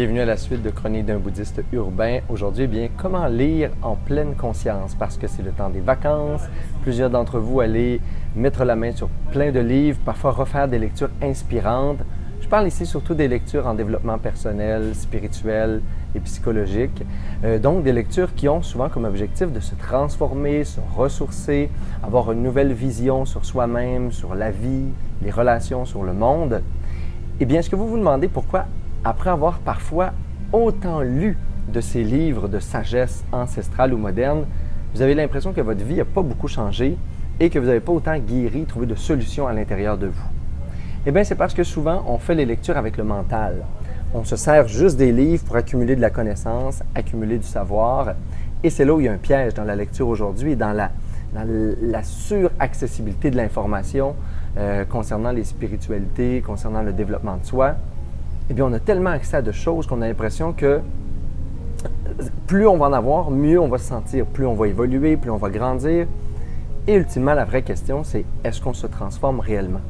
Bienvenue à la suite de Chroniques d'un bouddhiste urbain. Aujourd'hui, comment lire en pleine conscience? Parce que c'est le temps des vacances. Plusieurs d'entre vous allez mettre la main sur plein de livres, parfois refaire des lectures inspirantes. Je parle ici surtout des lectures en développement personnel, spirituel et psychologique. Donc des lectures qui ont souvent comme objectif de se transformer, se ressourcer, avoir une nouvelle vision sur soi-même, sur la vie, les relations, sur le monde. Eh bien, est-ce que vous vous demandez pourquoi, après avoir parfois autant lu de ces livres de sagesse ancestrale ou moderne, vous avez l'impression que votre vie n'a pas beaucoup changé et que vous n'avez pas autant guéri, trouvé de solutions à l'intérieur de vous? Eh bien, c'est parce que souvent, on fait les lectures avec le mental. On se sert juste des livres pour accumuler de la connaissance, accumuler du savoir. Et c'est là où il y a un piège dans la lecture aujourd'hui, dans la suraccessibilité de l'information concernant les spiritualités, concernant le développement de soi. Eh bien, on a tellement accès à de choses qu'on a l'impression que plus on va en avoir, mieux on va se sentir, plus on va évoluer, plus on va grandir. Et ultimement, la vraie question, c'est est-ce qu'on se transforme réellement?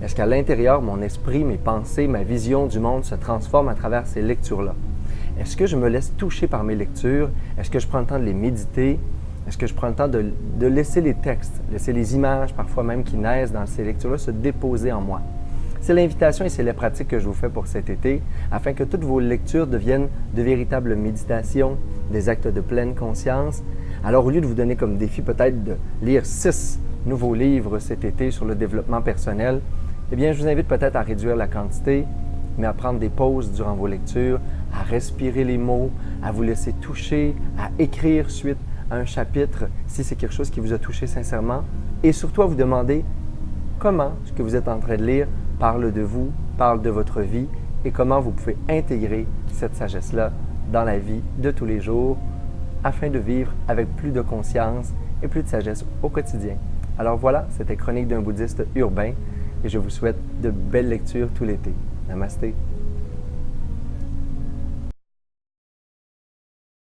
Est-ce qu'à l'intérieur, mon esprit, mes pensées, ma vision du monde se transforme à travers ces lectures-là? Est-ce que je me laisse toucher par mes lectures? Est-ce que je prends le temps de les méditer? Est-ce que je prends le temps de laisser les textes, laisser les images, parfois même qui naissent dans ces lectures-là, se déposer en moi? C'est l'invitation et c'est les pratiques que je vous fais pour cet été, afin que toutes vos lectures deviennent de véritables méditations, des actes de pleine conscience. Alors, au lieu de vous donner comme défi peut-être de lire 6 nouveaux livres cet été sur le développement personnel, eh bien, je vous invite peut-être à réduire la quantité, mais à prendre des pauses durant vos lectures, à respirer les mots, à vous laisser toucher, à écrire suite à un chapitre si c'est quelque chose qui vous a touché sincèrement, et surtout à vous demander comment ce que vous êtes en train de lire parle de vous, parle de votre vie, et comment vous pouvez intégrer cette sagesse-là dans la vie de tous les jours afin de vivre avec plus de conscience et plus de sagesse au quotidien. Alors voilà, c'était Chronique d'un bouddhiste urbain et je vous souhaite de belles lectures tout l'été. Namasté.